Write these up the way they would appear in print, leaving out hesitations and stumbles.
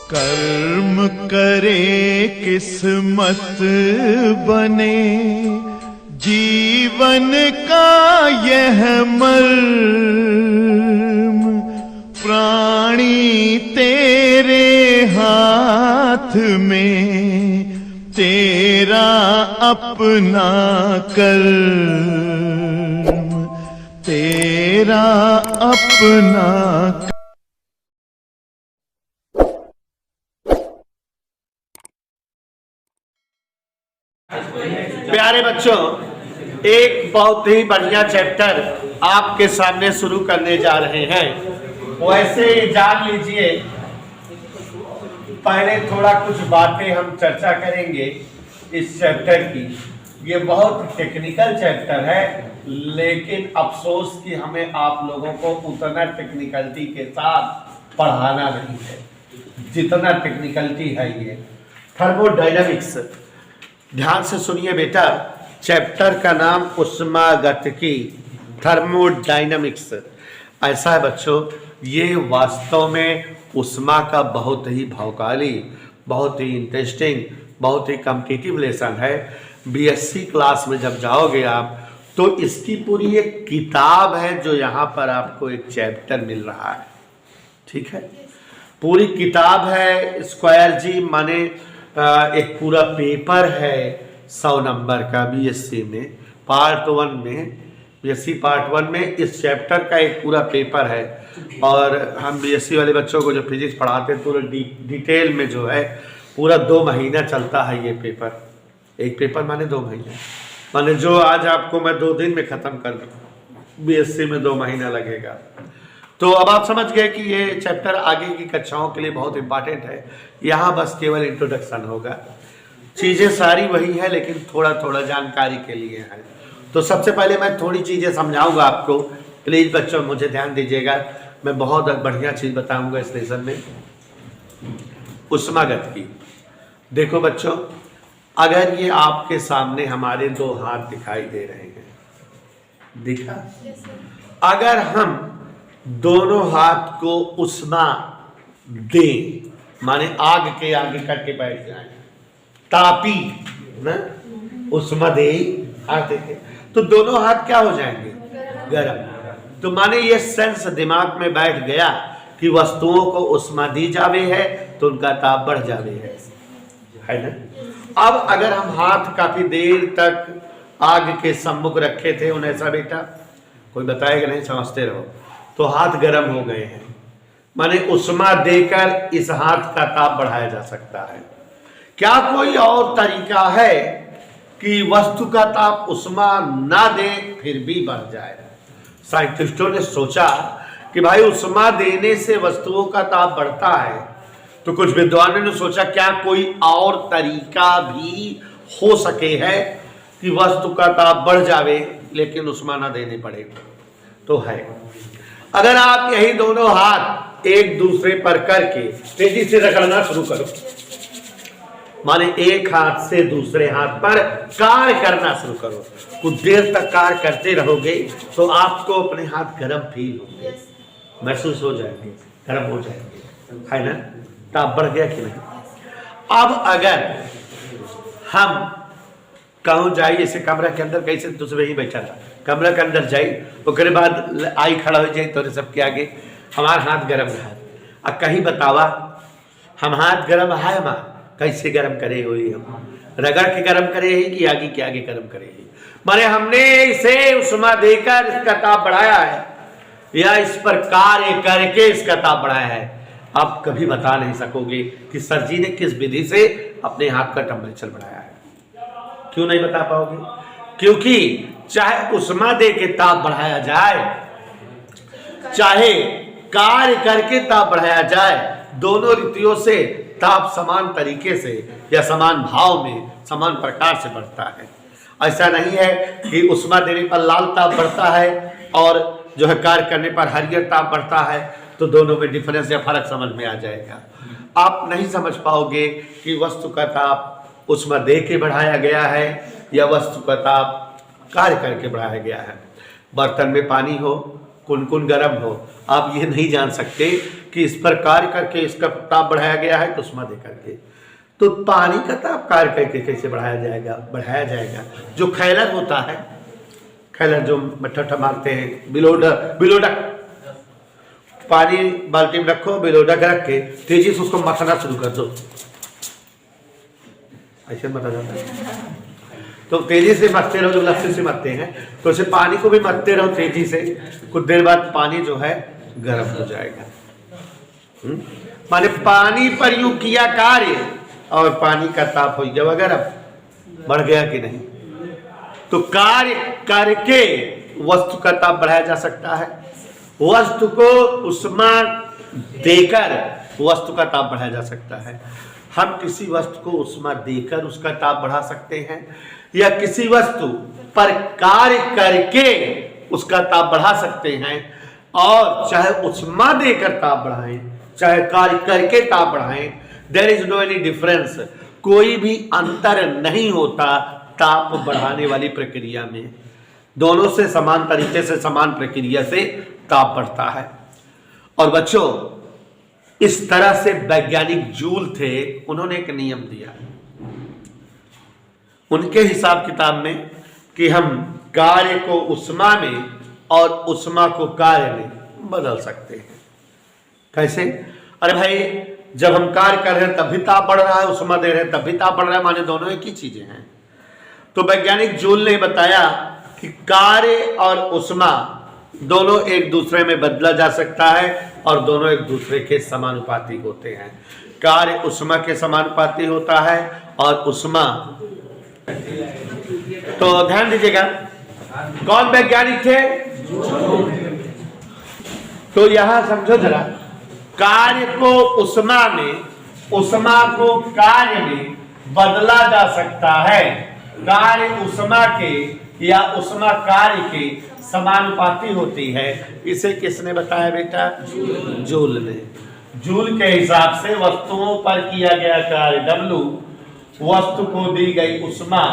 कर्म करे किस्मत बने, जीवन का यह मर्म, प्राणी तेरे हाथ में, तेरा अपना कर्म, तेरा अपना। प्यारे बच्चों, एक बहुत ही बढ़िया चैप्टर आपके सामने शुरू करने जा रहे हैं। वैसे जान लीजिए, पहले थोड़ा कुछ बातें हम चर्चा करेंगे इस चैप्टर की। ये बहुत टेक्निकल चैप्टर है, लेकिन अफसोस कि हमें आप लोगों को उतना टेक्निकलिटी के साथ पढ़ाना नहीं है जितना टेक्निकलिटी है ये थर्मोडायनामिक्स। ध्यान से सुनिए बेटा, चैप्टर का नाम उष्मागतिकी, थर्मोडायनामिक्स। ऐसा है बच्चों, ये वास्तव में उष्मा का बहुत ही भौकाली, बहुत ही इंटरेस्टिंग, बहुत ही कॉम्पिटिटिव लेसन है। बीएससी क्लास में जब जाओगे आप तो इसकी पूरी एक किताब है, जो यहाँ पर आपको एक चैप्टर मिल रहा है। ठीक है, पूरी किताब है। स्क्वायर जी माने एक पूरा पेपर है 100 नंबर का बीएससी में, पार्ट 1 में, बीएससी पार्ट 1 में इस चैप्टर का एक पूरा पेपर है। और हम बीएससी वाले बच्चों को जो फिजिक्स पढ़ाते हैं पूरा डिटेल में जो है, पूरा 2 महीना चलता है ये पेपर। एक पेपर माने 2 महीने, माने जो आज आपको मैं 2 दिन में ख़त्म कर दूँ, बीएससी में 2 महीना लगेगा। तो अब आप समझ गए कि ये चैप्टर आगे की कक्षाओं के लिए बहुत इंपॉर्टेंट है। यहाँ बस केवल इंट्रोडक्शन होगा, चीज़ें सारी वही है, लेकिन थोड़ा थोड़ा जानकारी के लिए है। तो सबसे पहले मैं थोड़ी चीज़ें समझाऊंगा आपको। प्लीज़ बच्चों मुझे ध्यान दीजिएगा, मैं बहुत बढ़िया चीज़ बताऊंगा इस लेसन में। उष्मागतिकी। देखो बच्चों, अगर ये आपके सामने हमारे 2 हाथ दिखाई दे रहे हैं, दिखा? अगर हम दोनों हाथ को उष्मा दें, माने आग के आगे करके बैठ जाए, तापी ना, उष्मा दे हाथ देखे, तो दोनों हाथ क्या हो जाएंगे? गर्म। तो माने ये सेंस दिमाग में बैठ गया कि वस्तुओं को उष्मा दी जावे है तो उनका ताप बढ़ जावे है ना। अब अगर हम हाथ काफी देर तक आग के सम्मुख रखे थे उन्हें, ऐसा बेटा कोई बताएगा नहीं, समझते रहो, तो हाथ गर्म हो गए हैं, माने उष्मा देकर इस हाथ का ताप बढ़ाया जा सकता है। क्या कोई और तरीका है कि वस्तु का ताप उष्मा ना दे फिर भी बढ़ जाए? साइंटिस्टों ने सोचा कि भाई उष्मा देने से वस्तुओं का ताप बढ़ता है, तो कुछ विद्वानों ने सोचा क्या कोई और तरीका भी हो सके है कि वस्तु का ताप बढ़ जावे लेकिन उष्मा ना देने पड़े। तो है, अगर आप यही दोनों हाथ एक दूसरे पर करके तेजी से रगड़ना शुरू करो, माने एक हाथ से दूसरे हाथ पर कार्य करना शुरू करो, कुछ देर तक कार्य करते रहोगे तो आपको अपने हाथ गर्म फील होंगे, महसूस हो जाएंगे, गर्म हो जाएंगे, है ना। ताप बढ़ गया कि नहीं? अब अगर हम कहूँ जाइए, जैसे कमरा के अंदर, कैसे दूसरे ही बैठा था, कमरा के अंदर जाइए, उसके बाद आई खड़ा हो जाए तो सबके आगे हमारा हाथ गर्म रहा। अब कहीं बतावा हम हाथ गर्म है, हमारा कैसे गर्म करे हुई, हम रगड़ के गर्म करे ही कि आगे के आगे गर्म करे ही, माने हमने इसे उष्मा देकर इसका ताप बढ़ाया है या इस पर कार्य करके इसका ताप बढ़ाया है। आप कभी बता नहीं सकोगे कि सर जी ने किस विधि से अपने हाथ का टेम्परेचर बढ़ाया है। क्यों नहीं बता पाओगे? क्योंकि चाहे उष्मा दे के ताप बढ़ाया जाए, चाहे कार्य करके ताप बढ़ाया जाए, दोनों रीतियों से ताप समान तरीके से या समान भाव में, समान प्रकार से बढ़ता है। ऐसा नहीं है कि उष्मा देने पर लाल ताप बढ़ता है और जो है कार्य करने पर हरियर ताप बढ़ता है, तो दोनों में डिफरेंस या फर्क समझ में आ जाएगा। आप नहीं समझ पाओगे कि वस्तु का ताप उष्मा दे के बढ़ाया गया है या वस्तु का ताप कार्य करके बढ़ाया गया है। बर्तन में पानी हो, कुनकुन गर्म हो, आप ये नहीं जान सकते कि इस पर कार्य करके इसका ताप बढ़ाया गया है तो उष्मा दे करके। तो पानी का ताप कार्य करके कैसे बढ़ाया जाएगा? जो खैलर होता है, खैलर जो मट्ठा मारते हैं, बिलोडक, पानी बाल्टी में रखो, बिलोडक रख के तेजी से उसको मथना शुरू कर दो, ऐसे मथा जाता है। तो तेजी से मथते रहो, जो लस्सी से मथते हैं, तो उसे पानी को भी मथते रहो तेजी से। कुछ देर बाद पानी जो है गर्म हो जाएगा। माने पानी पर यूं किया कार्य और पानी का ताप हो गया गर्म, बढ़ गया कि नहीं? तो कार्य करके वस्तु का ताप बढ़ाया जा सकता है, वस्तु को उष्मा देकर वस्तु का ताप बढ़ाया जा सकता है। हम किसी वस्तु को उष्मा देकर उसका ताप बढ़ा सकते हैं, या किसी वस्तु पर कार्य करके उसका ताप बढ़ा सकते हैं। और चाहे उष्मा देकर ताप बढ़ाएं, चाहे कार्य करके ताप बढ़ाएं, there is no any difference, कोई भी अंतर नहीं होता ताप बढ़ाने वाली प्रक्रिया में। दोनों से समान तरीके से, समान प्रक्रिया से ताप बढ़ता है। और बच्चों, इस तरह से वैज्ञानिक जूल थे, उन्होंने एक नियम दिया उनके हिसाब किताब में कि हम कार्य को उष्मा में और उष्मा को कार्य में बदल सकते हैं। कैसे? अरे भाई, जब हम कार्य कर रहे हैं तब भी ताप बढ़ रहा है, उष्मा दे रहे हैं तब भी ताप बढ़ रहा है, माने दोनों एक ही चीजें हैं। तो वैज्ञानिक जूल ने बताया कि कार्य और उष्मा दोनों एक दूसरे में बदला जा सकता है और दोनों एक दूसरे के समानुपाती होते हैं। कार्य उष्मा के समानुपाती होता है और उष्मा, तो ध्यान दीजिएगा, कौन वैज्ञानिक थे? तो यहां समझो जरा, कार्य को उष्मा में, उष्मा को कार्य में बदला जा सकता है। कार्य उष्मा के या उष्मा कार्य के समानुपाती होती है। इसे किसने बताया बेटा? जूल ने। जूल के हिसाब से वस्तुओं पर किया गया कार्य W वस्तु को दी गई उष्मा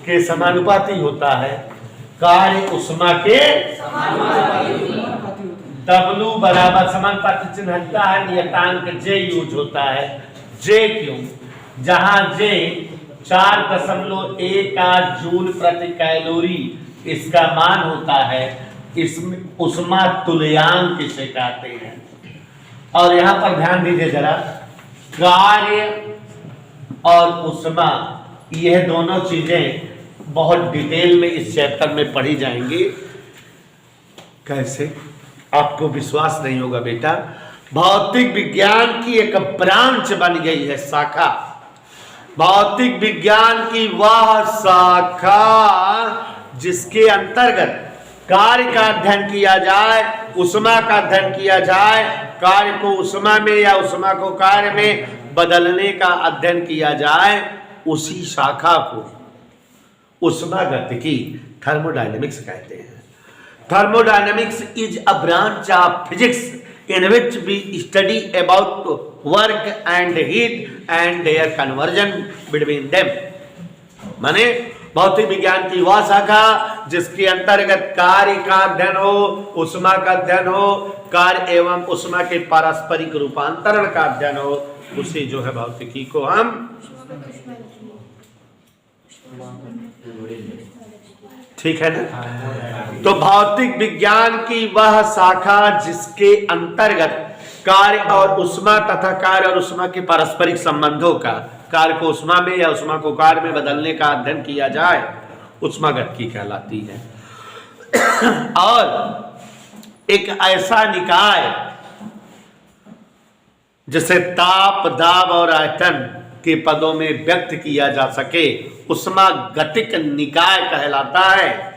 के समानुपाती होता है। कार्य उष्मा के W बराबर समानुपाती चिन्ह हटता है, नियतांक J यूज होता है। J क्यों? जहां J 4.18 जूल प्रति कैलोरी इसका मान होता है, इसमें उष्मा तुल्यांक इसे कहते हैं। और यहां पर ध्यान दीजिए जरा, कार्य और उष्मा, यह दोनों चीजें बहुत डिटेल में इस चैप्टर में पढ़ी जाएंगी। कैसे? आपको विश्वास नहीं होगा बेटा, भौतिक विज्ञान की एक ब्रांच बन गई है, शाखा। भौतिक विज्ञान की वह शाखा जिसके अंतर्गत कार्य का अध्ययन किया जाए, उष्मा का अध्ययन किया जाए, कार्य को उष्मा में या उष्मा को कार्य में बदलने का अध्ययन किया जाए, उसी शाखा को उष्मागतिकी, थर्मोडायनेमिक्स कहते हैं। Thermodynamics is a branch of physics in which we study about work and heat and their conversion between them। माने भौतिक विज्ञान की वह शाखा जिसके अंतर्गत कार्य का अध्ययन हो, उष्मा का अध्ययन हो, कार्य एवं उष्मा के पारस्परिक रूपांतरण का अध्ययन हो, उसी जो है भौतिकी को हम ठीक है ना। तो भौतिक विज्ञान की वह शाखा जिसके अंतर्गत कार्य और उष्मा तथा कार्य और उष्मा के पारस्परिक संबंधों का, कार्य को उष्मा में या उष्मा को कार्य में बदलने का अध्ययन किया जाए, उष्मागतिकी कहलाती है। और एक ऐसा निकाय जिसे ताप, दाब और आयतन के पदों में व्यक्त किया जा सके, उष्मागतिक निकाय कहलाता है।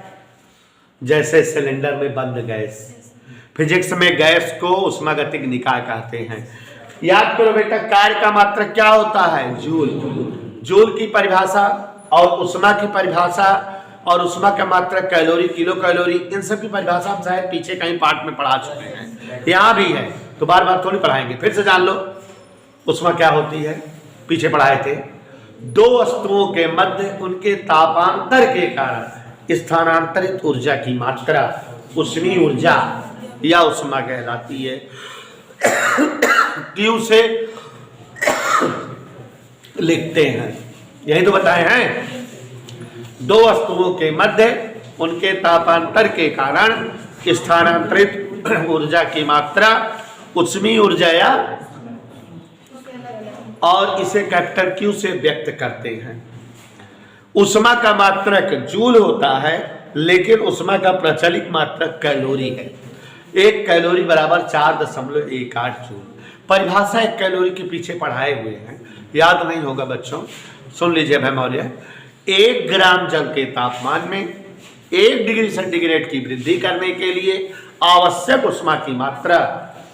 जैसे सिलेंडर में बंद गैस, फिजिक्स में गैस को उष्मागतिक निकाय कहते हैं। याद करो बेटा, कार्य का मात्रक क्या होता है? जूल। जूल की परिभाषा और उष्मा की परिभाषा और उष्मा का मात्रक कैलोरी, किलो कैलोरी, इन सब की परिभाषा हम शायद पीछे कहीं पाठ में पढ़ा चुके हैं, यहाँ भी है, तो बार बार थोड़ी पढ़ाएंगे, फिर से जान लो उष्मा क्या होती है, पीछे पढ़ाए थे। दो वस्तुओं के मध्य उनके तापांतर के कारण स्थानांतरित ऊर्जा की मात्रा उष्मीय ऊर्जा या उष्मा कहलाती है। क्यू से लिखते हैं। यही तो बताए हैं, दो वस्तुओं के मध्य उनके तापांतर के कारण स्थानांतरित ऊर्जा की मात्रा उष्मीय ऊर्जा या और इसे कैपिटल क्यू से व्यक्त करते हैं। उष्मा का मात्रक जूल होता है, लेकिन उष्मा का प्रचलित मात्रक कैलोरी है। 1 कैलोरी बराबर 4.18 जूल। परिभाषा 1 कैलोरी के पीछे पढ़ाए हुए हैं, याद नहीं होगा बच्चों, सुन लीजिए भाई मौर्य। 1 ग्राम जल के तापमान में 1 डिग्री सेंटीग्रेड की वृद्धि करने के लिए आवश्यक उष्मा की मात्रा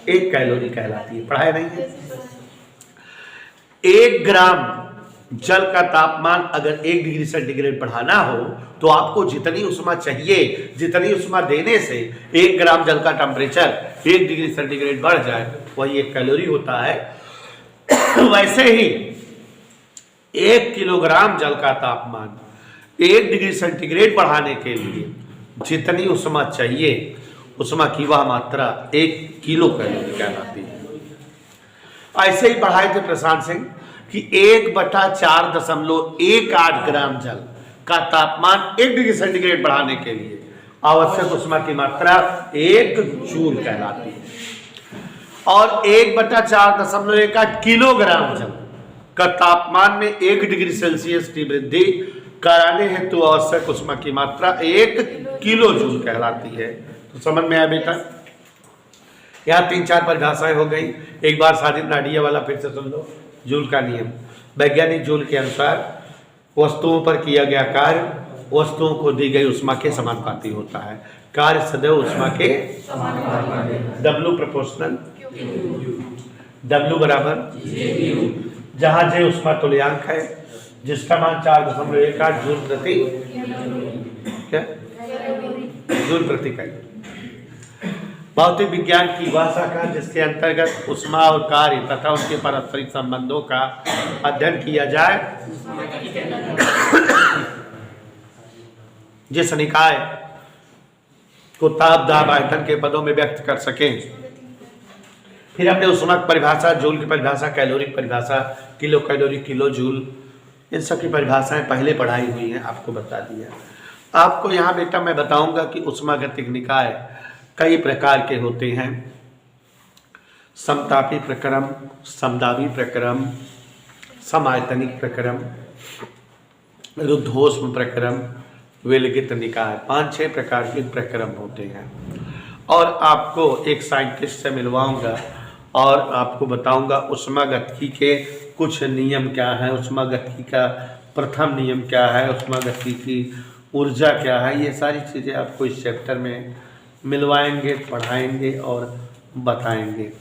1 कैलोरी कहलाती है। पढ़ाए नहीं है? 1 ग्राम जल का तापमान अगर 1 डिग्री सेंटीग्रेड बढ़ाना हो तो आपको जितनी उष्मा चाहिए, जितनी उष्मा देने से 1 ग्राम जल का टेम्परेचर 1 डिग्री सेंटीग्रेड बढ़ जाए, वही 1 कैलोरी होता है। वैसे ही 1 किलोग्राम जल का तापमान 1 डिग्री सेंटीग्रेड बढ़ाने के लिए जितनी उष्मा चाहिए, उष्मा की वह मात्रा 1 किलो कैलोरी कहलाती है। ऐसे ही पढ़ाए थे प्रशांत सिंह कि 1/4.18 ग्राम जल का तापमान 1 डिग्री सेंटीग्रेड बढ़ाने के लिए आवश्यक उष्मा की मात्रा 1 जूल कहलाती है। और 1/4.18 किलोग्राम जल का तापमान में 1 डिग्री सेल्सियस की वृद्धि कराने हेतु आवश्यक उष्मा की मात्रा 1 किलो जूल कहलाती है। तो समझ में आया बेटा? यहाँ 3-4 परिभाषाएं हो गई। एक बार साजिद नाडिया वाला फिर से सुन लो। जूल का नियम, वैज्ञानिक जूल के अनुसार वस्तुओं पर किया गया कार्य वस्तुओं को दी गई उष्मा के समानुपाती होता है। कार्य सदैव उष्मा के W प्रोपोर्शनल W बराबर जहां जे उष्मा तुल्यांक है, जिसका मान 4.18 जूल प्रति क्या जूल प्रति कैलोरी। भौतिक विज्ञान की वह शाखा जिसके अंतर्गत उष्मा और कार्य तथा उनके पारस्परिक संबंधों का अध्ययन किया जाए, जिस निकाय को ताप दाब आयतन के पदों में व्यक्त कर सकें। फिर हमने उष्मा की परिभाषा, जूल की परिभाषा, कैलोरी की परिभाषा, किलो कैलोरी, किलो जूल, इन सब की परिभाषाएं पहले पढ़ाई हुई हैं, आपको बता दिया। आपको यहाँ बेटा मैं बताऊंगा कि उष्मागतिक निकाय कई प्रकार के होते हैं। समतापी प्रक्रम, समदाबी प्रक्रम, समायतनिक प्रक्रम, रुद्धोष्म प्रक्रम, विलगित निकाय, 5-6 प्रकार के प्रक्रम होते हैं। और आपको एक साइंटिस्ट से मिलवाऊंगा और आपको बताऊंगा उष्मागतिकी के कुछ नियम क्या है, उष्मागतिकी का प्रथम नियम क्या है, उष्मागतिकी की ऊर्जा क्या है। ये सारी चीज़ें आपको इस चैप्टर में मिलवाएंगे, पढ़ाएंगे और बताएंगे।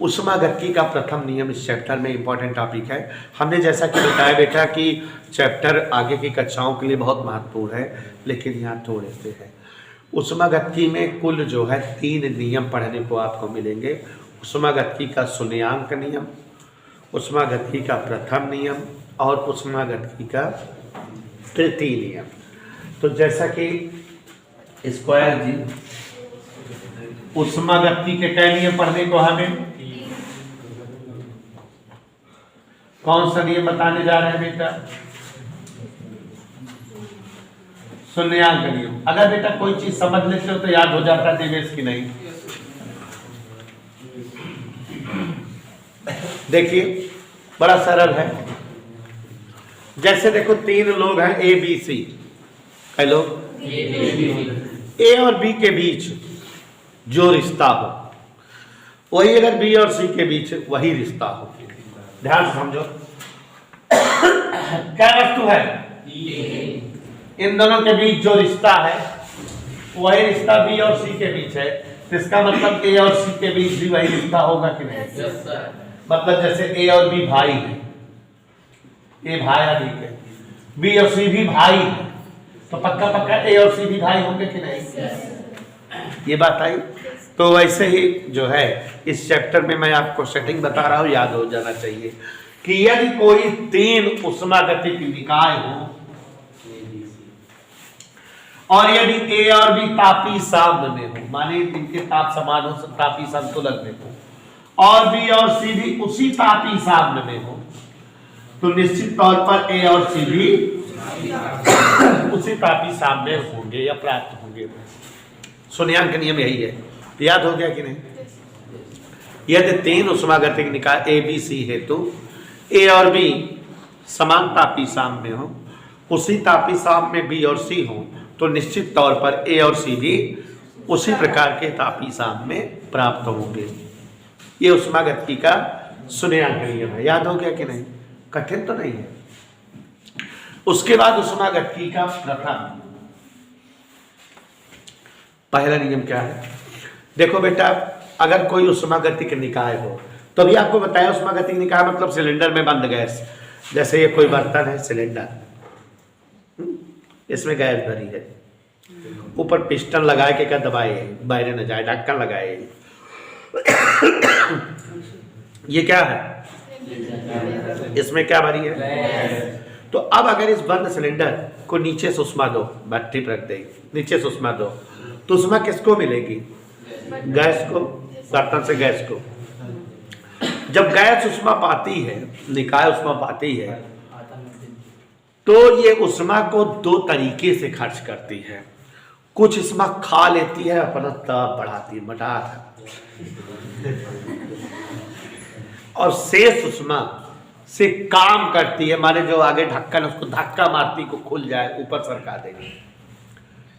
उष्मागतिकी का प्रथम नियम इस चैप्टर में इम्पॉर्टेंट टॉपिक है। हमने जैसा कि बताया बेटा कि चैप्टर आगे की कक्षाओं के लिए बहुत महत्वपूर्ण है, लेकिन यहाँ थोड़े से है। उष्मागतिकी में कुल जो है 3 नियम पढ़ने को आपको मिलेंगे। उष्मागतिकी का शून्यांक नियम, उष्मागतिकी का प्रथम नियम और उष्मागतिकी का तृतीय नियम। तो जैसा कि स्क्वायर जी उष्मागतिकी के कई नियम पढ़ने को हमें कौन सा नियम बताने जा रहे हैं बेटा? शून्यांक नियम। अगर बेटा कोई चीज समझ लेते हो तो याद हो जाता है, दिवेश की नहीं। देखिए बड़ा सरल है। जैसे देखो 3 लोग हैं ए बी सी, कई लोग ए और बी के बीच जो रिश्ता हो वही अगर बी और सी के बीच वही रिश्ता हो। ध्यान से समझो, क्या वस्तु है? इन दोनों के बीच जो रिश्ता है वही रिश्ता बी और सी के बीच है। तो इसका मतलब ए और सी के बीच भी वही रिश्ता होगा कि नहीं? मतलब जैसे ए और बी भाई है, ए भाई है, ठीक है, बी और सी भी भाई है, तो पक्का पक्का ए और सी भी भाई होंगे कि नहीं? ये बात आई। तो वैसे ही जो है इस चैप्टर में मैं आपको सेटिंग बता रहा हूँ, याद हो जाना चाहिए कि यदि कोई 3 उष्मागतिक निकाय हो और यदि ए और बी तापी साम्य में हो, माने इनके ताप समान हो, तापी संतुलन में हो, और बी और सी भी उसी तापी साम्य में हो तो निश्चित तौर पर ए और सी भी उसी तापी साम्य होंगे या प्राप्त होंगे। शून्यांक नियम यही है, याद हो गया कि नहीं? यदि तीन उष्मागतिक निकाय ए बी सी हेतु ए और बी समान तापी साम्य हो, उसी तापी साम्य में बी और सी हो तो निश्चित तौर पर ए और सी भी उसी प्रकार के तापी साम्य में प्राप्त होंगे। ये उष्मागतिकी का शून्यांक नियम है, याद हो गया कि नहीं? कठिन तो नहीं है। उसके बाद उष्मागतिकी का प्रथम पहला नियम क्या है? देखो बेटा, अगर कोई उष्मागतिक निकाय हो तो अभी आपको बताया उष्मागतिक निकाय मतलब सिलेंडर में बंद गैस। जैसे ये कोई बर्तन है सिलेंडर, इसमें गैस भरी है, ऊपर पिस्टन लगाए के क्या दबाए बाहर न जाए, ढक्कन लगाए। ये क्या है? इसमें क्या भरी है? तो अब अगर इस बंद सिलेंडर को नीचे से उष्मा दो, भट्टी पर रख दे, नीचे से उष्मा दो तो उष्मा किसको मिलेगी? गैस को, बर्तन से गैस को। जब गैस उष्मा पाती है, निकाय उष्मा पाती है, तो ये उष्मा को दो तरीके से खर्च करती है। कुछ उष्मा खा लेती है, अपना ताप बढ़ाती है, मटार, और शेष उष्मा से काम करती है, माने जो आगे ढक्कन उसको धक्का मारती को खुल जाए, ऊपर सरका देगी।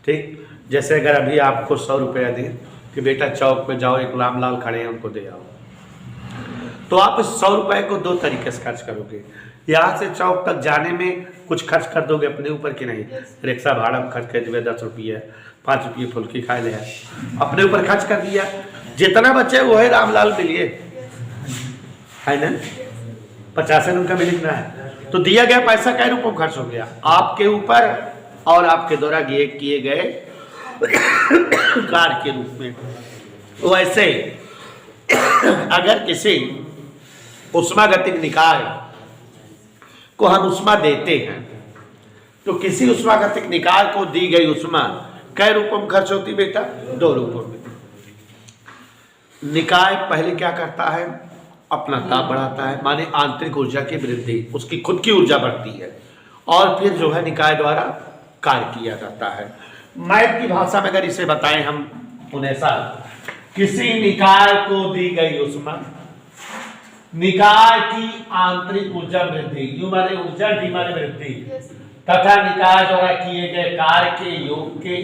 ठीक, जैसे अगर अभी आपको 100 रुपया दें कि बेटा चौक पे जाओ, एक रामलाल खड़े हैं उनको दे आओ, तो आप इस 100 रुपए को दो तरीके से खर्च करोगे। यहाँ से चौक तक जाने में कुछ खर्च कर दोगे अपने ऊपर कि नहीं? रिक्शा भाड़ा में खर्च कर दिए 10 रुपये, 5 रुपये फुल्की खा ले, अपने ऊपर खर्च कर दिया। जितना बचे वो है रामलाल मिलिए, है ना? 50 उनका भी लिखना है, तो दिया गया पैसा कई रुपयों में खर्च हो गया आपके ऊपर और आपके द्वारा किए गए कार्य के रूप में। वैसे अगर किसी उष्मागतिक निकाय को हम उष्मा देते हैं तो किसी उष्मागतिक निकाय को दी गई उष्मा कई रूपों में खर्च होती बेटा? 2 रूपों में। निकाय पहले क्या करता है? अपना ताप बढ़ाता है, माने आंतरिक ऊर्जा की वृद्धि, उसकी खुद की ऊर्जा बढ़ती है, और फिर जो है निकाय द्वारा कार्य किया जाता है। मैथ की भाषा में अगर इसे बताएं हम उन्हें साथ, किसी निकाय को दी गई उष्मा, निकाय की आंतरिक ऊर्जा वृद्धि, यू माने ऊर्जा, डी माने वृद्धि, तथा निकाय द्वारा किए गए कार्य के योग के।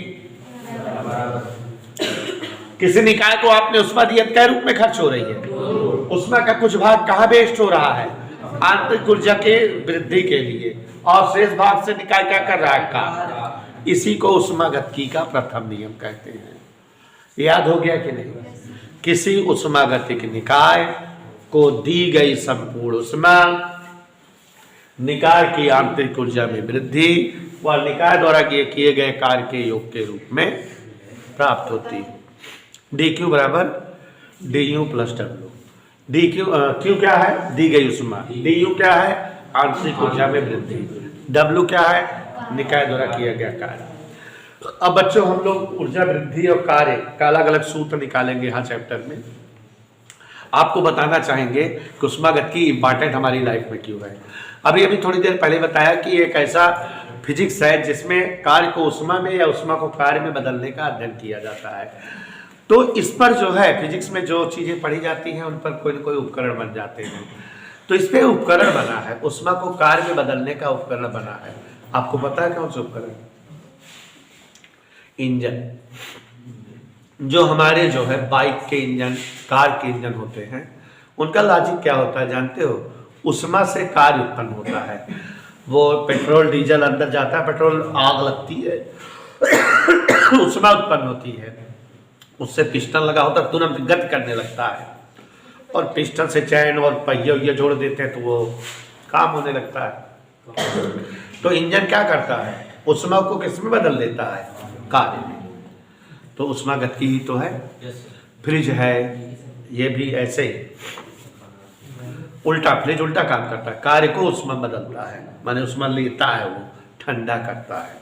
किसी निकाय को आपने उष्मा दिया कै रूप में खर्च हो रही है? उष्मा का कुछ भाग कहाँ वेस्ट हो रहा है? आंतरिक ऊर्जा के वृद्धि के लिए, और शेष भाग से निकाय क्या कर रहा है? कार्य। इसी को उष्मागतिकी का प्रथम नियम कहते हैं। याद हो गया कि नहीं? किसी उष्मागतिक निकाय को दी गई संपूर्ण उष्मा निकाय की आंतरिक ऊर्जा में वृद्धि व निकाय द्वारा किए गए कार्य के योग के रूप में प्राप्त होती है। dq बराबर du plus W. dq q क्या है? दी गई उष्मा। du क्या है? आंतरिक ऊर्जा में वृद्धि। w क्या है? निकाय द्वारा किया गया कार्य। अब बच्चों हम लोग ऊर्जा वृद्धि और कार्य का अलग अलग सूत्र निकालेंगे यहाँ चैप्टर में। आपको बताना चाहेंगे कि उष्मागतिकी इंपॉर्टेंट हमारी लाइफ में क्यों है। अभी थोड़ी देर पहले बताया कि एक ऐसा फिजिक्स है जिसमें कार्य को उष्मा में या उष्मा को कार्य में बदलने का अध्ययन किया जाता है। तो इस पर जो है फिजिक्स में जो चीजें पढ़ी जाती हैं उन पर कोई न कोई उपकरण बन जाते हैं। तो इस पे उपकरण बना है, उष्मा को कार्य में बदलने का उपकरण बना है। आपको पता है कौन सा उपकरण? इंजन। जो हमारे जो है बाइक के इंजन, कार के इंजन होते हैं, उनका लॉजिक क्या होता है जानते हो? उष्मा से कार्य उत्पन्न होता है। वो पेट्रोल डीजल अंदर जाता है, पेट्रोल आग लगती है, उष्मा उत्पन्न होती है, उससे पिस्टन लगा होता है, तुरंत गति करने लगता है, और पिस्टन से चैन और पहिए जोड़ देते हैं तो वो काम होने लगता है। तो इंजन क्या करता है? उष्मा को किस में बदल देता है? कार्य में। तो उष्मागतिकी ही तो है। फ्रिज है, ये भी ऐसे उल्टा, फ्रिज उल्टा काम करता है, कार्य को उष्मा बदलता है, माने उष्मा लेता है, वो ठंडा करता है।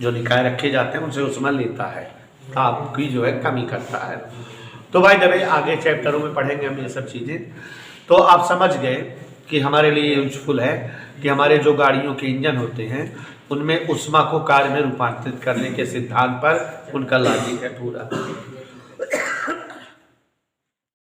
जो निकाय रखे जाते हैं उनसे उष्मा लेता है, ताप की जो है कमी करता है। तो भाई दबे आगे चैप्टरों में पढ़ेंगे हम ये सब चीज़ें। तो आप समझ गए कि हमारे लिए यूजफुल है कि हमारे जो गाड़ियों के इंजन होते हैं उनमें उष्मा को कार्य में रूपांतरित करने के सिद्धांत पर उनका लॉजिक है पूरा।